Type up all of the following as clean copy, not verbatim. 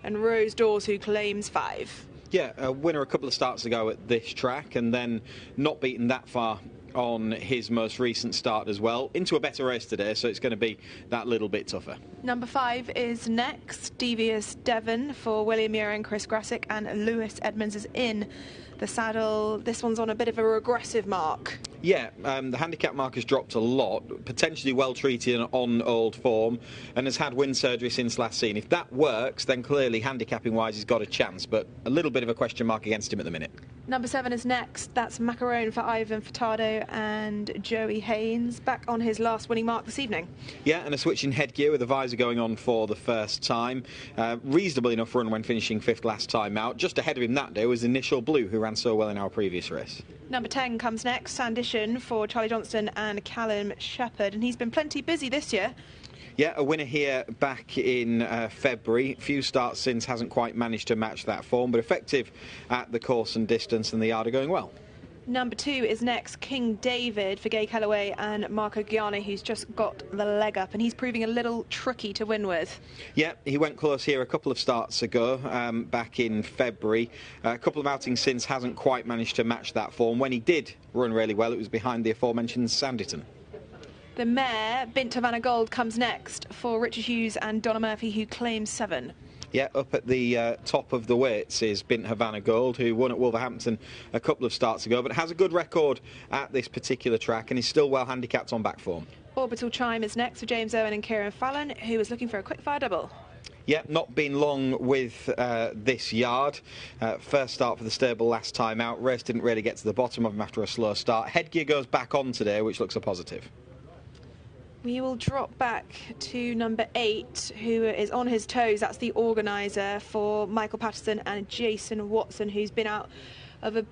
and Rose Dawes, who claims 5. Yeah, a winner a couple of starts ago at this track, and then not beaten that far on his most recent start as well. Into a better race today, so it's going to be that little bit tougher. Number 5 is next. Devious Devon for William Muir and Chris Grassick, and Lewis Edmonds is in the saddle. This one's on a bit of a regressive mark. Yeah, the handicap mark has dropped a lot, potentially well treated on old form, and has had wind surgery since last seen. If that works, then clearly handicapping wise he's got a chance, but a little bit of a question mark against him at the minute. Number 7 is next. That's Macaron for Ivan Furtado and Joey Haynes, back on his last winning mark this evening. Yeah, and a switch in headgear with the visor going on for the first time. Reasonable enough run when finishing 5th last time out. Just ahead of him that day was Initial Blue, who ran so well in our previous race. Number 10 comes next, Sandition for Charlie Johnston and Callum Shepherd, and he's been plenty busy this year. Yeah, a winner here back in February. Few starts since, hasn't quite managed to match that form, but effective at the course and distance, and the yard are going well. Number 2 is next, King David for Gay Calloway and Marco Gianni, who's just got the leg up, and he's proving a little tricky to win with. Yeah, he went close here a couple of starts ago, back in February. A couple of outings since, hasn't quite managed to match that form. When he did run really well, it was behind the aforementioned Sanditon. The mare, Bint Havana Gold, comes next for Richard Hughes and Donna Murphy, who claims 7. Yeah, up at the top of the weights is Bint Havana Gold, who won at Wolverhampton a couple of starts ago, but has a good record at this particular track and is still well handicapped on back form. Orbital Chime is next for James Owen and Kieran Fallon, who is looking for a quick fire double. Yeah, not been long with this yard. First start for the stable last time out. Race didn't really get to the bottom of him after a slow start. Headgear goes back on today, which looks a positive. We will drop back to number 8, who is on his toes. That's the organiser for Michael Patterson and Jason Watson, who's been out of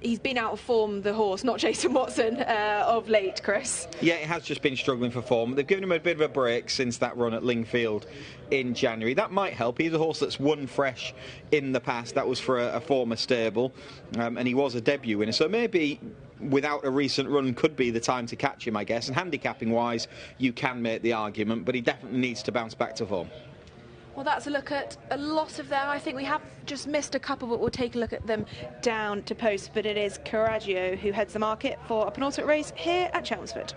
he's been out of form, the horse, not Jason Watson, of late, Chris. Yeah, it has just been struggling for form. They've given him a bit of a break since that run at Lingfield in January. That might help. He's a horse that's won fresh in the past. That was for a former stable, and he was a debut winner. So maybe without a recent run could be the time to catch him, I guess. And handicapping wise, you can make the argument, but he definitely needs to bounce back to form. Well, that's a look at a lot of them. I think we have just missed a couple, but we'll take a look at them down to post. But it is Coraggio who heads the market for a penultimate race here at Chelmsford.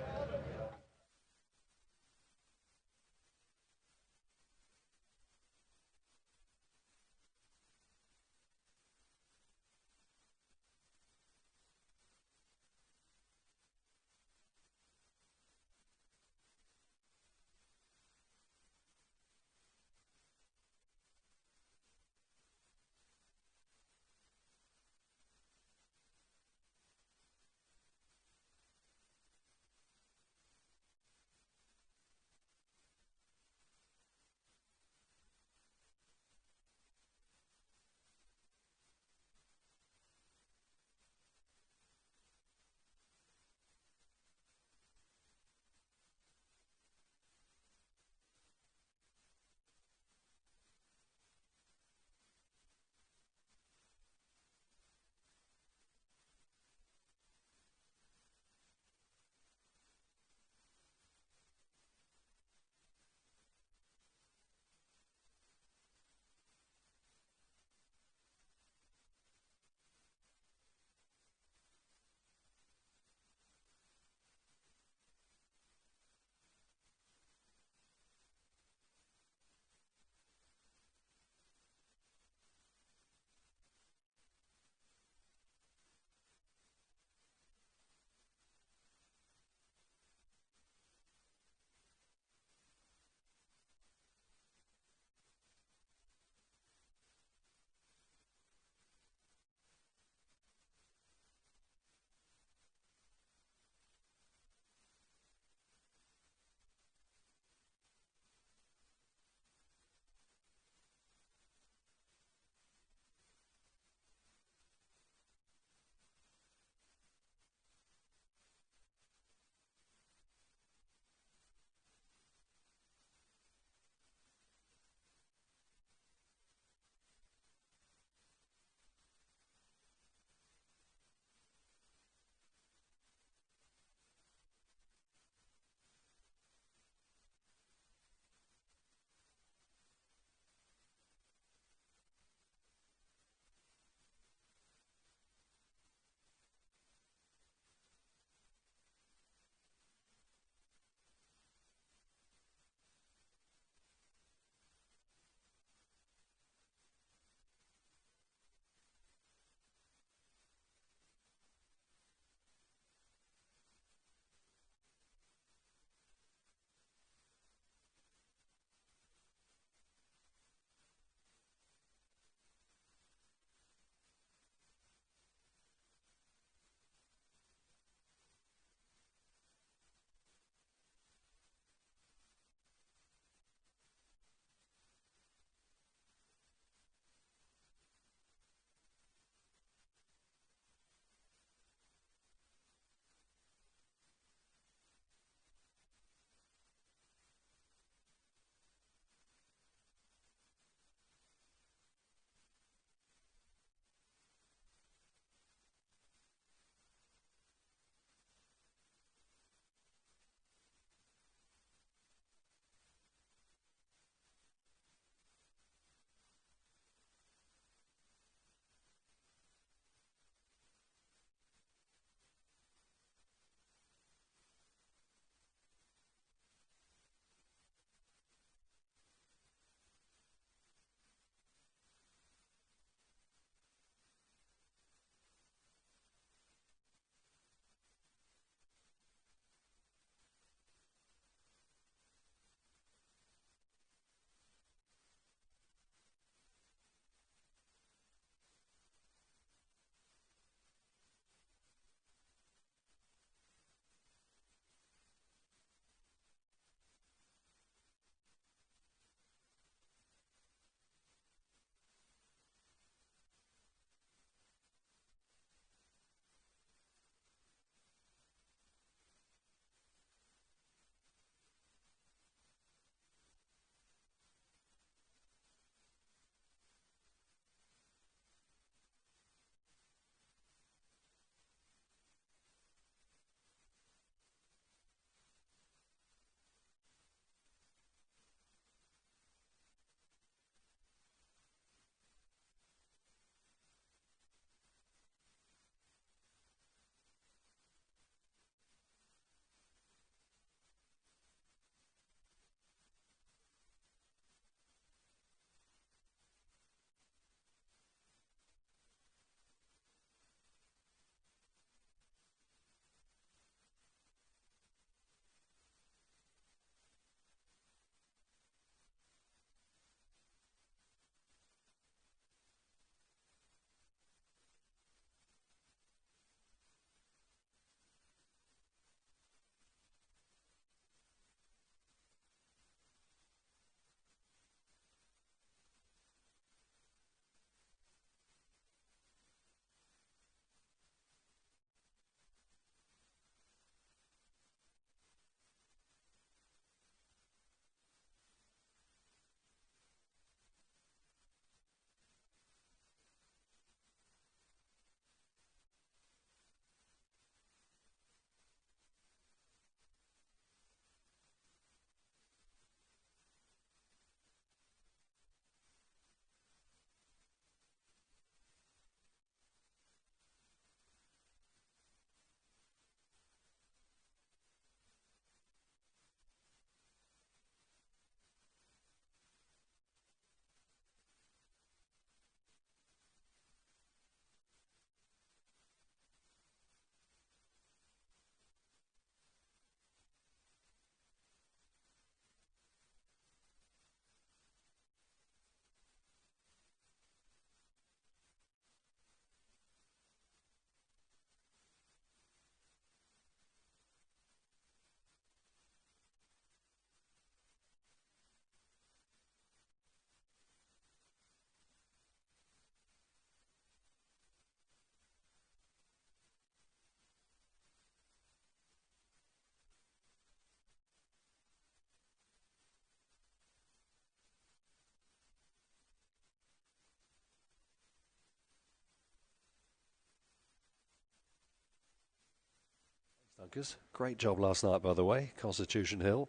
Junkers. Great job last night, by the way, Constitution Hill.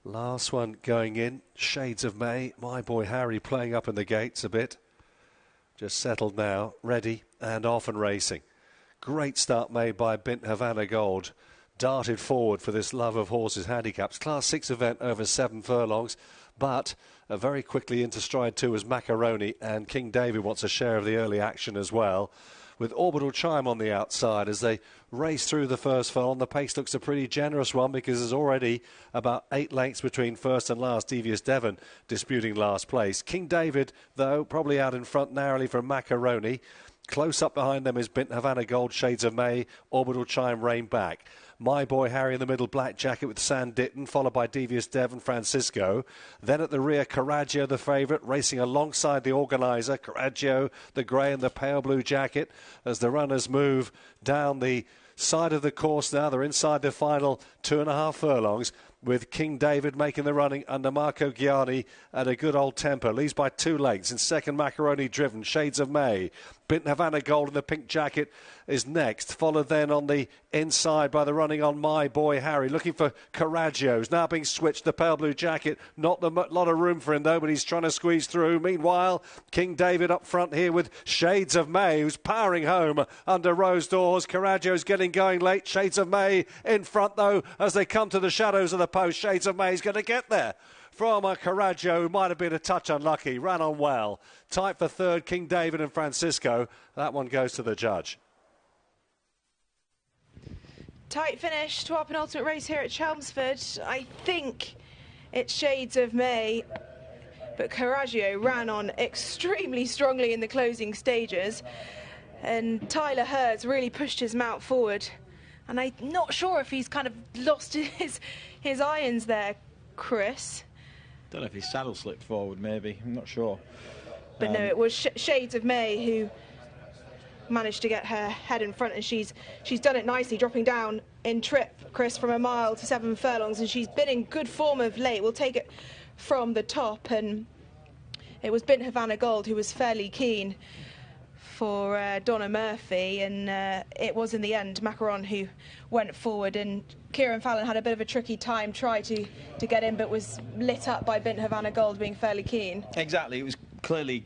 Last one going in, Shades of May. My boy Harry playing up in the gates a bit. Just settled now, ready and off and racing. Great start made by Bint Havana Gold. Darted forward for this Love of Horses handicaps. Class 6 event over 7 furlongs, but very quickly into stride 2 as Macaroni, and King David wants a share of the early action as well. With Orbital Chime on the outside as they race through the first furlong. The pace looks a pretty generous one because there's already about 8 lengths between first and last. Devious Devon disputing last place. King David, though, probably out in front narrowly from Macaroni. Close up behind them is Bint Havana Gold, Shades of May, Orbital Chime, Rein Back. My Boy Harry in the middle, Black Jacket with San Ditton, followed by Devious Devon, Francisco. Then at the rear, Coraggio, the favourite, racing alongside the organiser. Coraggio, the grey and the pale blue jacket, as the runners move down the side of the course now. They're inside the final 2.5 furlongs, with King David making the running under Marco Gianni at a good old tempo. Leads by 2 lengths. In second, Macaroni driven. Shades of May. Bint Havana Gold in the pink jacket is next. Followed then on the inside by the running on My Boy Harry. Looking for Coraggio's. Now being switched. The pale blue jacket. Not a lot of room for him though, but he's trying to squeeze through. Meanwhile, King David up front here with Shades of May, who's powering home under Rose Doors. Coraggio's getting going late. Shades of May in front though as they come to the shadows of the post. Shades of May is going to get there from Coraggio, who might have been a touch unlucky. Ran on well. Tight for third, King David and Francisco. That one goes to the judge. Tight finish to our penultimate race here at Chelmsford. I think it's Shades of May, but Coraggio ran on extremely strongly in the closing stages, and Tyler Hurd's really pushed his mount forward. And I'm not sure if he's kind of lost his irons there, Chris. Don't know if his saddle slipped forward, maybe. I'm not sure. But no, it was Shades of May who managed to get her head in front, and she's done it nicely, dropping down in trip, Chris, from 1 mile to 7 furlongs, and she's been in good form of late. We'll take it from the top, and it was Bint Havana Gold who was fairly keen for Donna Murphy, and it was in the end Macaron who went forward, and Kieran Fallon had a bit of a tricky time, tried to get in, but was lit up by Bint Havana Gold being fairly keen. Exactly, it was clearly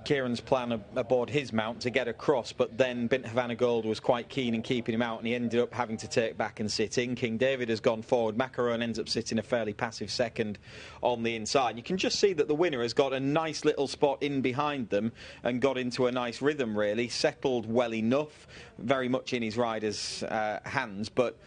Kieran's plan aboard his mount to get across, but then Bint Havana Gold was quite keen in keeping him out, and he ended up having to take back and sit in. King David has gone forward. Macaron ends up sitting a fairly passive second on the inside. You can just see that the winner has got a nice little spot in behind them and got into a nice rhythm, really. Settled well enough, very much in his rider's hands, but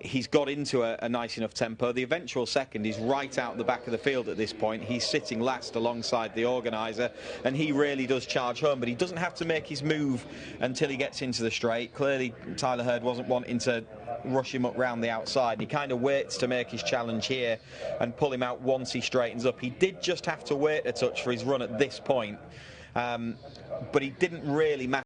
he's got into a nice enough tempo. The eventual second is right out the back of the field at this point. He's sitting last alongside the organiser, and he really does charge home, but he doesn't have to make his move until he gets into the straight. Clearly, Tyler Hurd wasn't wanting to rush him up round the outside. He kind of waits to make his challenge here and pull him out once he straightens up. He did just have to wait a touch for his run at this point, but he didn't really matter.